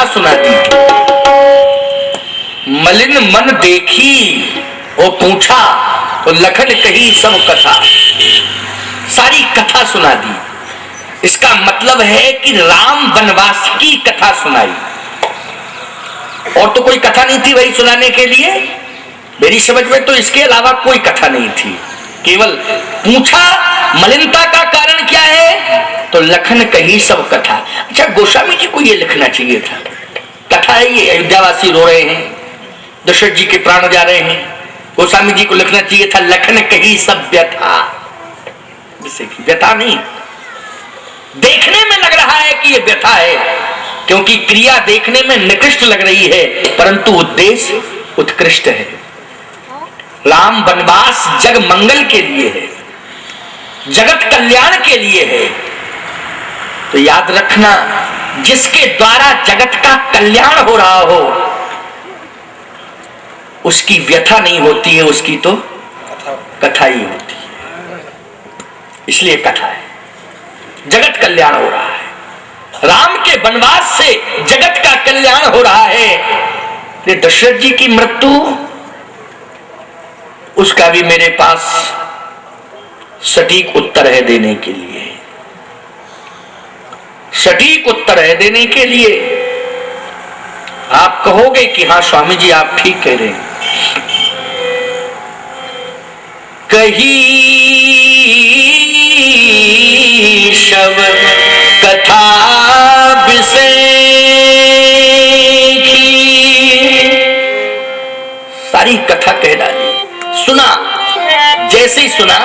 सुना दी। मलिन मन देखी वो पूछा तो लखन कही सब कथा, सारी कथा सुना दी। इसका मतलब है कि राम वनवास की कथा सुनाई, और तो कोई कथा नहीं थी वही सुनाने के लिए। मेरी समझ में तो इसके अलावा कोई कथा नहीं थी, केवल पूछा मलिनता का कारण क्या है, तो लखन कही सब कथा। अच्छा, गोस्वामी जी को ये लिखना चाहिए था, कथा है ये, अयोध्यावासी रो रहे हैं, दशरथ जी के प्राण जा रहे हैं, गोस्वामी जी को लिखना चाहिए था लखन कही सब व्यथा। जैसे कि व्यथा नहीं, देखने में लग रहा है कि ये व्यथा है, क्योंकि क्रिया देखने में निकृष्ट लग रही है, परंतु उद्देश्य उत्कृष्ट है। राम वनवास जग मंगल के लिए है, जगत कल्याण के लिए है। तो याद रखना, जिसके द्वारा जगत का कल्याण हो रहा हो उसकी व्यथा नहीं होती है, उसकी तो कथा ही होती है। इसलिए कथा है, जगत कल्याण हो रहा है, राम के वनवास से जगत का कल्याण हो रहा है। ये दशरथ जी की मृत्यु, उसका भी मेरे पास सटीक उत्तर है देने के लिए, सटीक उत्तर है देने के लिए। आप कहोगे कि हाँ स्वामी जी आप ठीक कह रहे हैं। कही शव कथा विषय सारी कथा कह डाली, सुना, जैसे ही सुना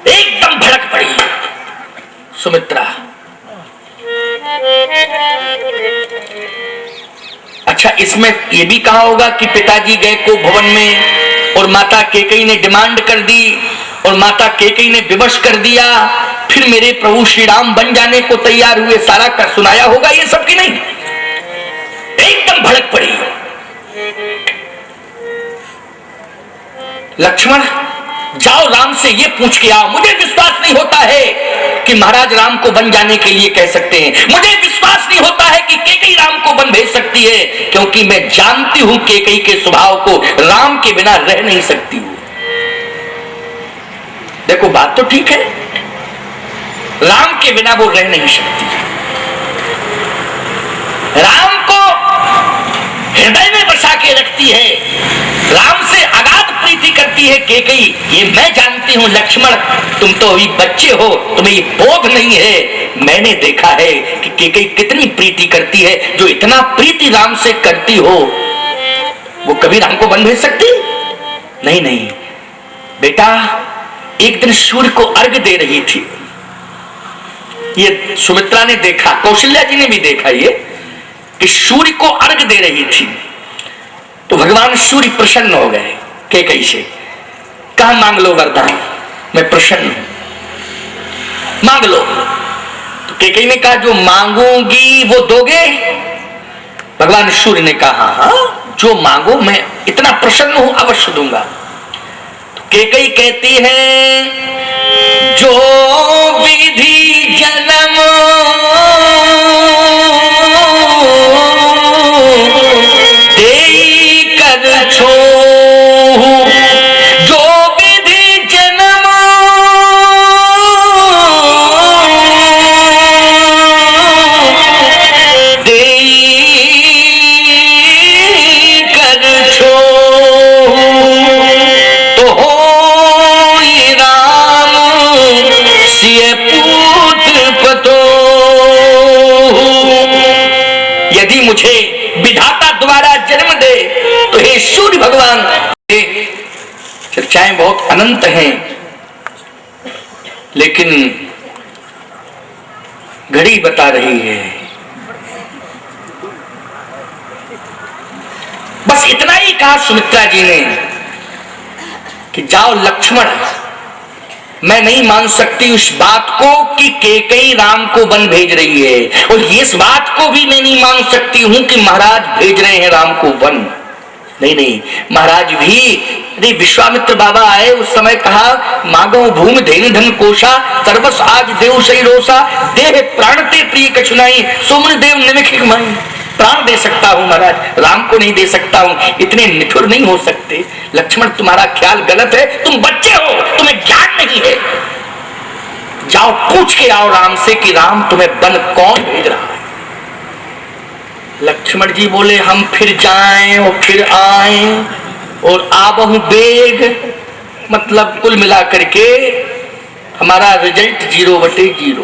एकदम भड़क पड़ी सुमित्रा। अच्छा, इसमें यह भी कहा होगा कि पिताजी गए को भवन में और माता कैकेयी ने डिमांड कर दी और माता कैकेयी ने विवश कर दिया, फिर मेरे प्रभु श्री राम बन जाने को तैयार हुए, सारा कर सुनाया होगा ये सब की नहीं। एकदम भड़क पड़ी। लक्ष्मण जाओ राम से ये पूछ के आओ, मुझे विश्वास नहीं होता है कि महाराज राम को वन जाने के लिए कह सकते हैं, मुझे विश्वास नहीं होता है कि कैकेयी राम को वन भेज सकती है, क्योंकि मैं जानती हूं कैकेयी के स्वभाव को, राम के बिना रह नहीं सकती हूं। देखो बात तो ठीक है, राम के बिना वो रह नहीं सकती, राम को हृदय में बसा के रखती है, राम से अगाध प्रीति करती है कैकेयी। ये मैं जानती हूं लक्ष्मण, तुम तो अभी बच्चे हो, तुम्हें ये बोध नहीं है। मैंने देखा है कि कैकेयी कितनी प्रीति करती है, जो इतना प्रीति राम से करती हो वो कभी राम को वन भेज सकती? नहीं नहीं बेटा, एक दिन सूर्य को अर्घ दे रही थी, ये सुमित्रा ने देखा, कौशल्या जी ने भी देखा ये कि सूर्य को अर्घ दे रही थी, तो भगवान सूर्य प्रसन्न हो गए कैकेयी से, कहा मांग लो वरदान, मैं प्रसन्न हूं, मांग लो। तो कैकेयी ने कहा जो मांगूंगी वो दोगे? भगवान सूर्य ने कहा हाँ, जो मांगो मैं इतना प्रसन्न हूं, अवश्य दूंगा। तो कैकेयी कहती है जो विधि जन्म मुझे विधाता द्वारा जन्म दे तो हे सूर्य भगवान। चर्चाएं बहुत अनंत हैं, लेकिन घड़ी बता रही है, बस इतना ही कहा सुमित्रा जी ने कि जाओ लक्ष्मण, मैं नहीं मान सकती उस बात को कि कैकेयी राम को वन भेज रही है, और इस बात को भी मैं नहीं मान सकती हूं कि महाराज भेज रहे हैं राम को वन। नहीं नहीं, महाराज भी, अरे विश्वामित्र बाबा आए उस समय कहा मांगो भूमि धेन धन कोशा, सर्वस आज देव सही रोसा, देह प्राण ते प्रिय कछुनाई, सोमन देव निमिख माई। प्राण दे सकता हूं महाराज, राम को नहीं दे सकता हूं। इतने निठुर नहीं हो सकते लक्ष्मण, तुम्हारा ख्याल गलत है, तुम बच्चे हो, तुम्हें ज्ञान नहीं है। जाओ पूछ के आओ राम से कि राम तुम्हें वन कौन भेज रहा है। लक्ष्मण जी बोले हम फिर जाएं और फिर आएं और आबहु बेग, मतलब कुल मिला करके हमारा रिजल्ट 0/0।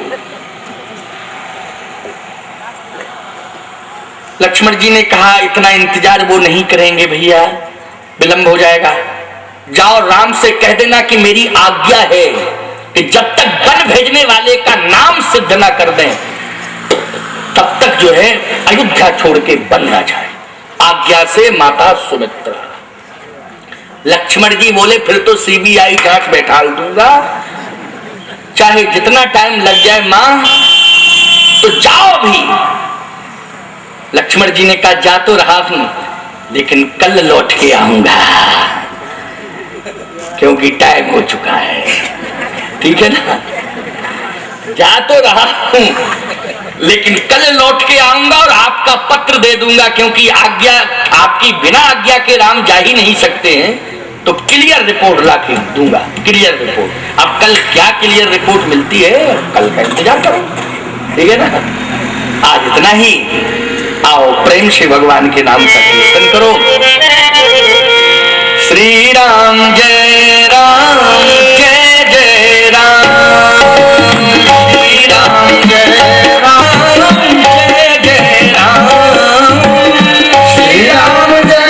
लक्ष्मण जी ने कहा इतना इंतजार वो नहीं करेंगे भैया, विलंब हो जाएगा। जाओ राम से कह देना कि मेरी आज्ञा है कि जब तक वन भेजने वाले का नाम सिद्ध ना कर दें तब तक जो है अयोध्या छोड़ के वन ना जाए। आज्ञा से माता सुमित्रा। लक्ष्मण जी बोले फिर तो सीबीआई जांच बैठा दूंगा, चाहे जितना टाइम लग जाए मां, तो जाओ भी। लक्ष्मण जी ने कहा जा तो रहा हूं लेकिन कल लौट के आऊंगा क्योंकि टाइम हो चुका है, ठीक है ना। जा तो रहा हूं लेकिन कल लौट के आऊंगा और आपका पत्र दे दूंगा, क्योंकि आज्ञा आपकी बिना आज्ञा के राम जा ही नहीं सकते हैं, तो क्लियर रिपोर्ट ला के दूंगा, क्लियर रिपोर्ट। अब कल क्या क्लियर रिपोर्ट मिलती है कल का इंतजार करो, ठीक है ना। आज इतना ही, आओ प्रेम से भगवान के नाम का कीर्तन करो। श्री राम जय राम जय जय राम, श्री राम जय राम जय जय राम, श्री राम जय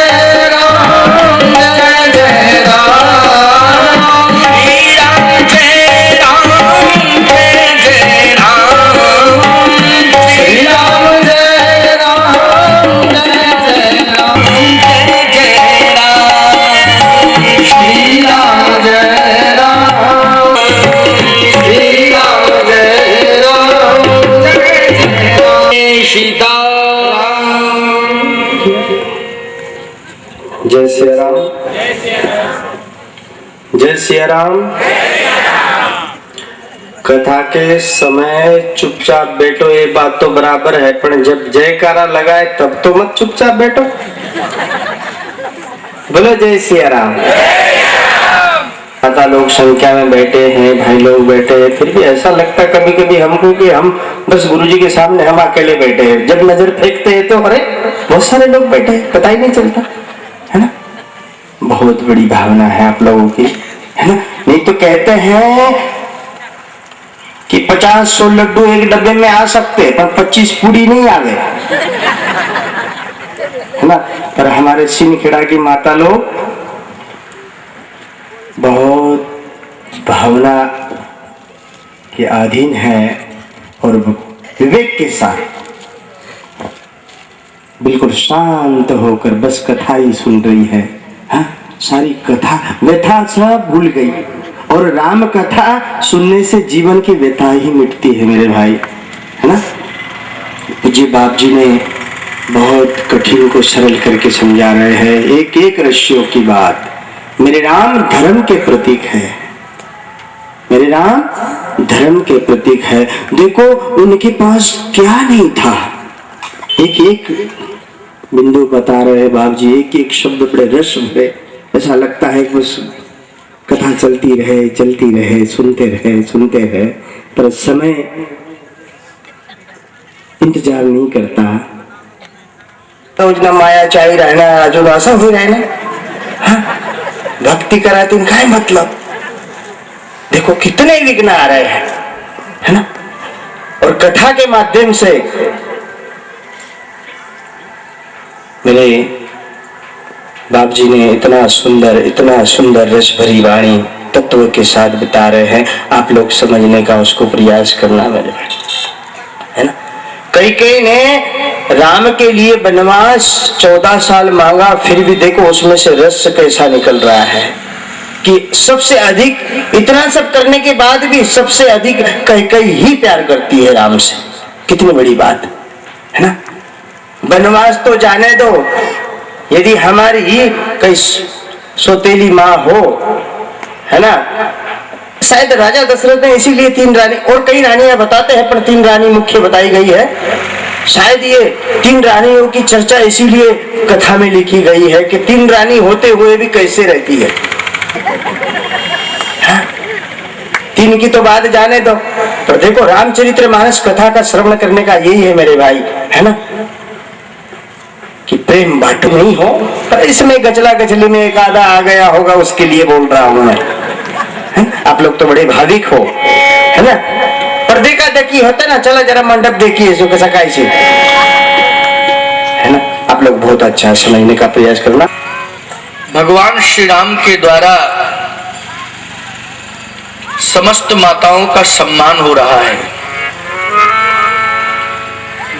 राम जय जय राम, श्री राम जय राम जय जय राम, श्री राम जय राम जय जय राम, जय जय राम, श्री राम जय राम, श्री राम जय राम जय जय सीताराम। जय सिया राम, जय सिया राम। कथा के समय चुपचाप बैठो ये बात तो बराबर है, पर जब जयकारा लगाए तब तो मत चुपचाप बैठो। बोलो जय सिया राम। माता लोग संख्या में बैठे हैं, भाई लोग बैठे हैं, फिर भी ऐसा लगता है कभी कभी हमको कि हम बस गुरुजी के सामने हम अकेले बैठे हैं। जब नजर फेंकते हैं तो अरे बहुत सारे लोग बैठे हैं, पता ही नहीं चलता है ना। बहुत बड़ी भावना है आप लोगों की, है ना। नहीं तो कहते हैं कि 50-100 लड्डू एक डब्बे में आ सकते हैं पर 25 पूरी नहीं आ गए, है ना। पर हमारे सिनखेड़ा की माता लोग बहुत भावना के अधीन है और विवेक के साथ बिल्कुल शांत होकर बस कथा ही सुन रही है। हाँ, सारी कथा व्यथा सब भूल गई और राम कथा सुनने से जीवन की व्यथा ही मिटती है मेरे भाई, है ना। पूज्य बाप जी ने बहुत कठिन को सरल करके समझा रहे हैं, एक एक रस्सियों की बात। मेरे राम धर्म के प्रतीक है, मेरे राम धर्म के प्रतीक है। देखो उनके पास क्या नहीं था, एक एक बिंदु बता रहे बाप जी, एक एक शब्द बड़े रस भरे। ऐसा लगता है कि बस कथा चलती रहे, सुनते रहे, पर समय इंतजार नहीं करता। रोजना माया चाहिए रहना, राजू आशा हुई रहना। हाँ? भक्ति करा तो इनका है मतलब। देखो कितने विघ्न आ रहे हैं, है ना। और कथा के माध्यम से मेरे बाप जी ने इतना सुंदर रस भरी वाणी तत्व के साथ बता रहे हैं। आप लोग समझने का उसको प्रयास करना मेरे भाई, है ना। कई ने राम के लिए वनवास 14 साल मांगा, फिर भी देखो उसमें से रस कैसा निकल रहा है कि सबसे अधिक, इतना सब करने के बाद भी सबसे अधिक कई ही प्यार करती है राम से। कितनी बड़ी बात है ना। वनवास तो जाने दो, यदि हमारी ही कई सौतेली माँ हो, है ना। शायद राजा दशरथ ने इसीलिए 3 रानी, और कई रानियां बताते हैं पर 3 रानी मुख्य बताई गई है। शायद ये 3 रानियों की चर्चा इसीलिए कथा में लिखी गई है कि 3 रानी होते हुए भी कैसे रहती है। 3 की तो बात जाने दो, पर देखो रामचरितमानस कथा का श्रवण करने का यही है मेरे भाई, है ना, कि प्रेम बांटू नहीं हो, पर इसमें गचला गचली में एक आधा आ गया होगा, उसके लिए बोल रहा हूं मैं। आप लोग तो बड़े भाविक हो, है ना, पर देखा देखी होता ना, चलो जरा मंडप देखिए जो कैसा कैसे, है ना। आप लोग बहुत अच्छा समझने का प्रयास करना। भगवान श्री राम के द्वारा समस्त माताओं का सम्मान हो रहा है।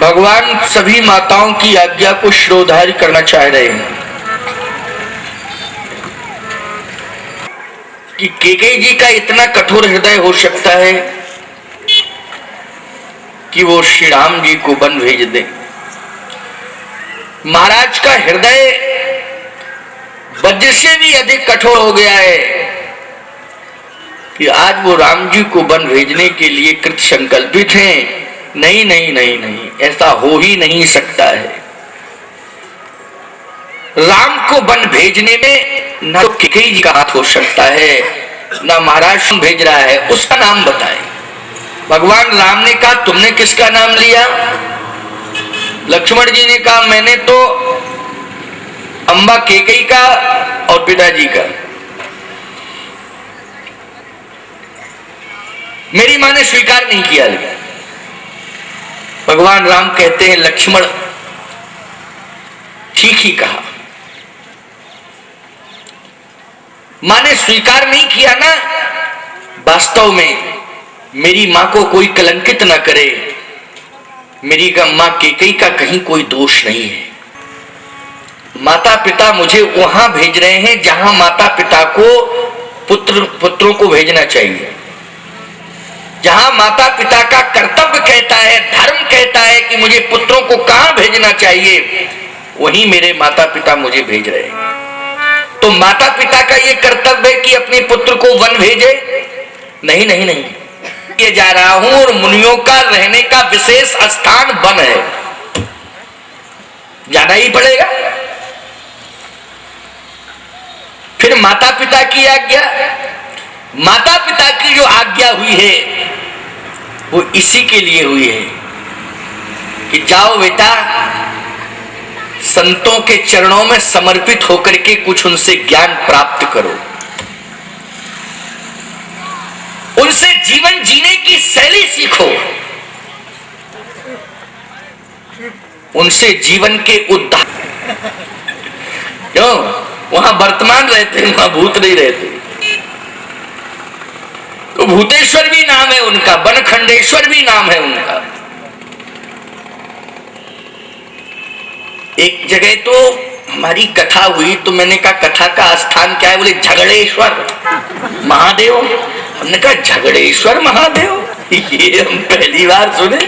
भगवान सभी माताओं की आज्ञा को शिरोधार्य करना चाह रहे हैं कि कैकेयी जी का इतना कठोर हृदय हो सकता है कि वो श्री राम जी को वन भेज दे। महाराज का हृदय वज्र से भी अधिक कठोर हो गया है कि आज वो राम जी को वन भेजने के लिए कृत संकल्पित हैं। नहीं नहीं नहीं नहीं, ऐसा हो ही नहीं सकता है। राम को वन भेजने में न तो कैकेयी जी का हाथ हो सकता है, न महाराज भेज रहा है, उसका नाम बताए। भगवान राम ने कहा तुमने किसका नाम लिया? लक्ष्मण जी ने कहा मैंने तो अम्बा कैकेयी का और पिताजी का। मेरी मां ने स्वीकार नहीं किया। भगवान राम कहते हैं लक्ष्मण ठीक ही कहा, मां ने स्वीकार नहीं किया ना। वास्तव में मेरी मां को कोई कलंकित न करे, मेरी मां कैकेयी का कहीं कोई दोष नहीं है। माता पिता मुझे वहां भेज रहे हैं जहां माता पिता को पुत्रों को भेजना चाहिए, जहां माता पिता का कर्तव्य कहता है, धर्म कहता है कि मुझे पुत्रों को कहां भेजना चाहिए, वहीं मेरे माता पिता मुझे भेज रहे हैं। तो माता पिता का ये कर्तव्य है कि अपने पुत्र को वन भेजे? नहीं नहीं नहीं, ये जा रहा हूं और मुनियों का रहने का विशेष स्थान वन है, जाना ही पड़ेगा। फिर माता पिता की आज्ञा, माता पिता की जो आज्ञा हुई है वो इसी के लिए हुई है कि जाओ बेटा, संतों के चरणों में समर्पित होकर के कुछ उनसे ज्ञान प्राप्त करो, उनसे जीवन जीने की शैली सीखो, उनसे जीवन के उद्धार। क्यों? वहां वर्तमान रहते हैं, वहां भूत नहीं रहते। तो भूतेश्वर भी नाम है उनका, बनखंडेश्वर भी नाम है उनका। एक जगह तो हमारी कथा हुई तो मैंने कहा कथा का स्थान क्या है? बोले झगड़ेश्वर महादेव। हमने कहा झगड़ेश्वर महादेव, ये हम पहली बार सुने।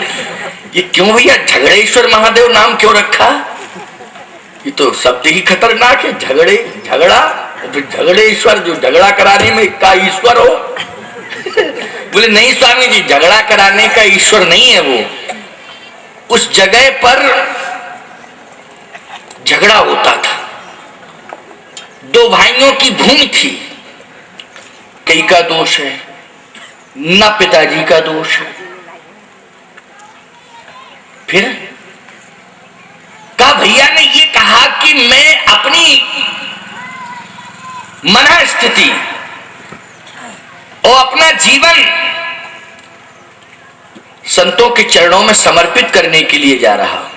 ये क्यों भैया झगड़ेश्वर महादेव नाम क्यों रखा? ये तो शब्द ही खतरनाक है, झगड़े झगड़ा, फिर झगड़ेश्वर, जो झगड़ा कराने में का ईश्वर हो। बोले नहीं स्वामी जी, झगड़ा कराने का ईश्वर नहीं है वो, उस जगह पर झगड़ा होता था। 2 भाइयों की भूमि थी, कई का दोष है न पिताजी का दोष है। फिर का भैया ने ये कहा कि मैं अपनी मन स्थिति और अपना जीवन संतों के चरणों में समर्पित करने के लिए जा रहा हूं,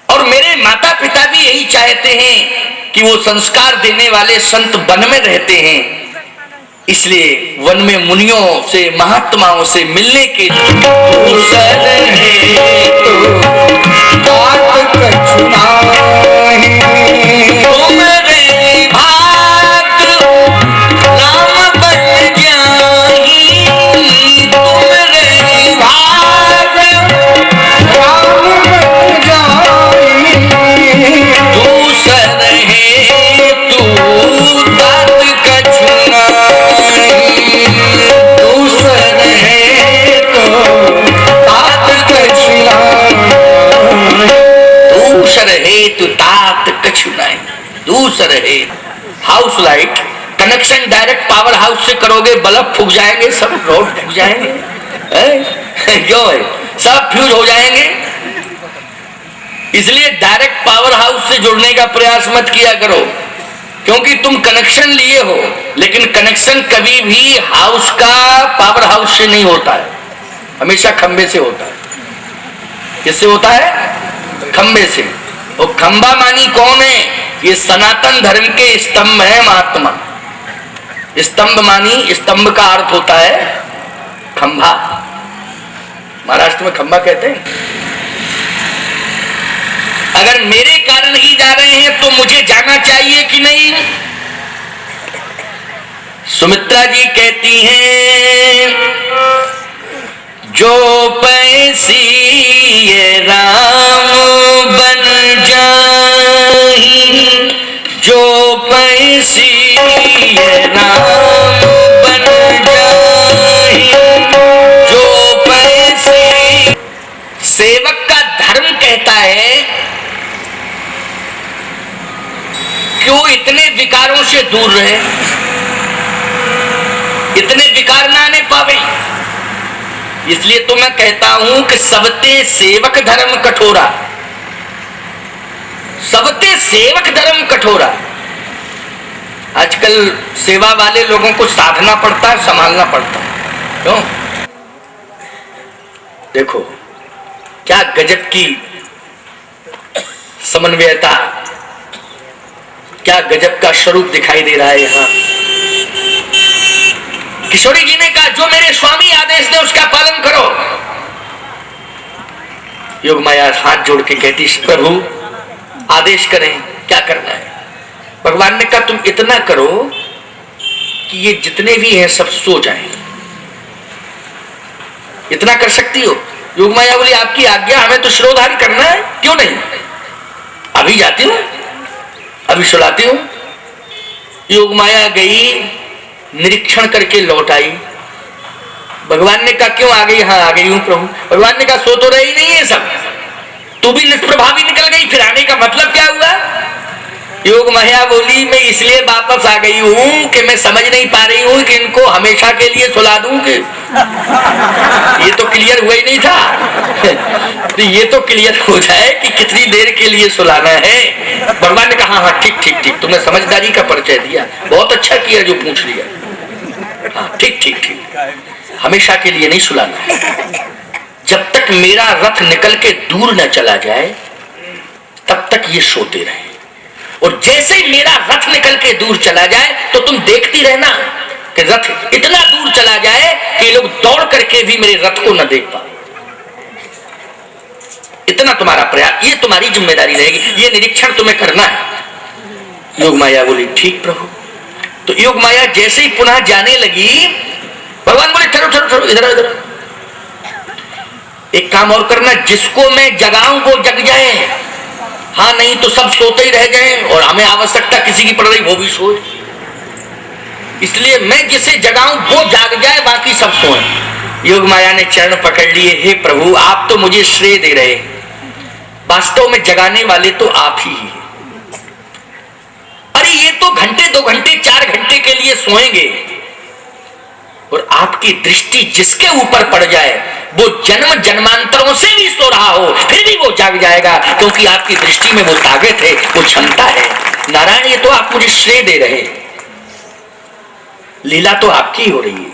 और मेरे माता पिता भी यही चाहते हैं कि वो संस्कार देने वाले संत वन में रहते हैं, इसलिए वन में मुनियों से महात्माओं से मिलने के नहीं। दूसरे house light connection direct power house से करोगे, बल्ब फूक जाएंगे, सब रोड फूक जाएंगे, क्यों है, सब फ्यूज हो जाएंगे। इसलिए डायरेक्ट पावर हाउस से जुड़ने का प्रयास मत किया करो, क्योंकि तुम कनेक्शन लिए हो, लेकिन कनेक्शन कभी भी हाउस का पावर हाउस से नहीं होता है, हमेशा खंबे से होता है। किससे होता है? खंबे से। और खंबा मानी कौन है? ये सनातन धर्म के स्तंभ है महात्मा। स्तंभ मानी, स्तंभ का अर्थ होता है खंभा, महाराष्ट्र में खंबा कहते हैं। अगर मेरे कारण ही जा रहे हैं तो मुझे जाना चाहिए कि नहीं? सुमित्रा जी कहती हैं, जो पैसी ये राम बन जाही, जो पैसी ये राम बन जाही, जो पैसी। सेवक का धर्म कहता है क्यों इतने विकारों से दूर रहे, इतने विकार ना आने पावे। इसलिए तो मैं कहता हूं कि सबते सेवक धर्म कठोरा, सबते सेवक धर्म कठोरा। आजकल सेवा वाले लोगों को साधना पड़ता है, संभालना पड़ता है, क्यों? देखो क्या गजब की समन्वयता, क्या गजब का स्वरूप दिखाई दे रहा है यहाँ। किशोरी जी ने कहा, जो मेरे स्वामी आदेश दे उसका पालन करो। योग माया हाथ जोड़ के कहती, प्रभु आदेश करें, क्या करना है? भगवान ने कहा, तुम इतना करो कि ये जितने भी हैं सब सो जाएं। इतना कर सकती हो? योग माया बोली, आपकी आज्ञा, हमें तो शिरोधार्य करना है, क्यों नहीं? अभी जाती हूं, अभी सुलाती हूं। योग माया गई, निरीक्षण करके लौट आई। भगवान ने कहा, क्यों आ गई? हाँ आ गई हूं प्रभु। भगवान ने कहा, सो तो रही नहीं है सब, तू भी निष्प्रभावी निकल गई, फिर आने का मतलब क्या हुआ? योग माया बोली, मैं इसलिए वापस आ गई हूं कि मैं समझ नहीं पा रही हूं कि इनको हमेशा के लिए सुला दूं कि ये तो क्लियर हुआ ही नहीं था। तो ये तो क्लियर हो जाए कि कितनी देर के लिए सुलाना है। भगवान ने कहा, हाँ ठीक ठीक ठीक, तुमने समझदारी का परिचय दिया, बहुत अच्छा किया जो पूछ लिया। हाँ ठीक ठीक ठीक, हमेशा के लिए नहीं सुलाना है। जब तक मेरा रथ निकल के दूर न चला जाए तब तक ये सोते रहे, और जैसे ही मेरा रथ निकल के दूर चला जाए तो तुम देखती रहना कि रथ इतना दूर चला जाए कि लोग दौड़ करके भी मेरे रथ को न देख पाए। इतना तुम्हारा प्रयास, ये तुम्हारी जिम्मेदारी रहेगी, ये निरीक्षण तुम्हें करना है। योग माया बोली, ठीक प्रभु। तो योग माया जैसे ही पुनः जाने लगी, भगवान बोले, ठहरो ठहरो ठहरो, इधर इधर, एक काम और करना, जिसको मैं जगाऊं वो जग जाए, हाँ नहीं तो सब सोते ही रह जाएं, और हमें आवश्यकता किसी की पड़ रही वो भी सोए। इसलिए मैं जिसे जगाऊं वो जाग जाए, बाकी सब सोए। योग माया ने चरण पकड़ लिए, हे प्रभु आप तो मुझे श्रेय दे रहे, वास्तव में जगाने वाले तो आप ही हैं। अरे ये तो घंटे 2 घंटे 4 घंटे के लिए सोएंगे, और आपकी दृष्टि जिसके ऊपर पड़ जाए वो जन्म जन्मांतरों से भी सो रहा हो फिर भी वो जाग जाएगा, क्योंकि आपकी दृष्टि में वो ताकत है, वो क्षमता है। नारायण ये तो आप मुझे श्रेय दे रहे, लीला तो आपकी हो रही है।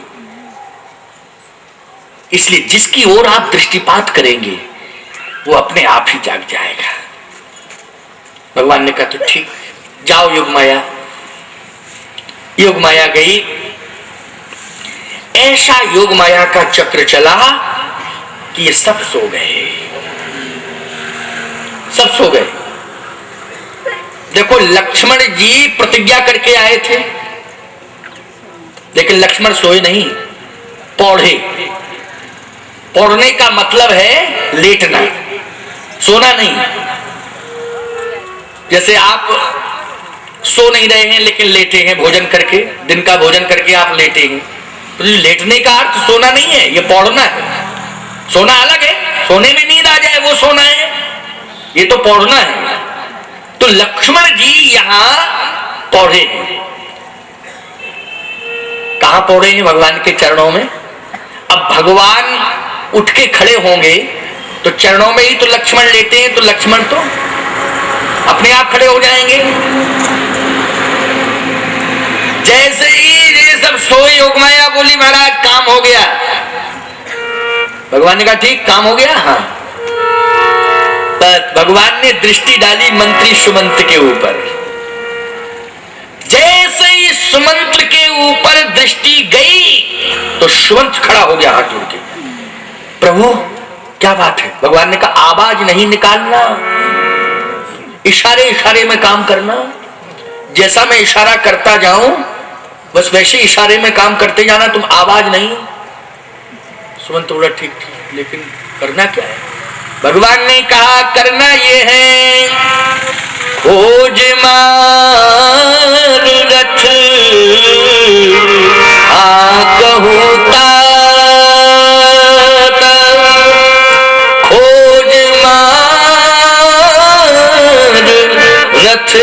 इसलिए जिसकी ओर आप दृष्टिपात करेंगे वो अपने आप ही जाग जाएगा। भगवान ने कहा, तो ठीक, जाओ योग माया। योग माया गई, ऐसा योग माया का चक्र चला कि ये सब सो गए, सब सो गए। देखो लक्ष्मण जी प्रतिज्ञा करके आए थे, लेकिन लक्ष्मण सोए नहीं, पौढ़े। पौढ़ने का मतलब है लेटना, सोना नहीं। जैसे आप सो नहीं रहे हैं लेकिन लेटे हैं भोजन करके, दिन का भोजन करके आप लेटे हैं, तो लेटने का अर्थ सोना नहीं है, ये पौढ़ना है। सोना अलग है, सोने में नींद आ जाए वो सोना है, ये तो पौढ़ना है। तो तो लक्ष्मण जी यहां पौड़े हैं। कहां पौड़े हैं? भगवान के चरणों में। अब भगवान उठ के खड़े होंगे तो चरणों में ही तो लक्ष्मण लेते हैं, तो लक्ष्मण तो अपने आप खड़े हो जाएंगे। जैसे ही ये सब सोए योगमाया बोली महाराज काम हो गया। भगवान ने कहा ठीक काम हो गया। हाँ, पर भगवान ने दृष्टि डाली मंत्री सुमंत के ऊपर। जैसे ही सुमंत के ऊपर दृष्टि गई तो सुमंत खड़ा हो गया हाथ जोड़ के। प्रभु क्या बात है? भगवान ने कहा आवाज नहीं निकालना, इशारे इशारे में काम करना। जैसा मैं इशारा करता जाऊं बस वैसे इशारे में काम करते जाना, तुम आवाज नहीं। सुमंत बोला ठीक ठीक, लेकिन करना क्या है? भगवान ने कहा करना ये है, खोज मार रथ कहूता, खोज मार रथ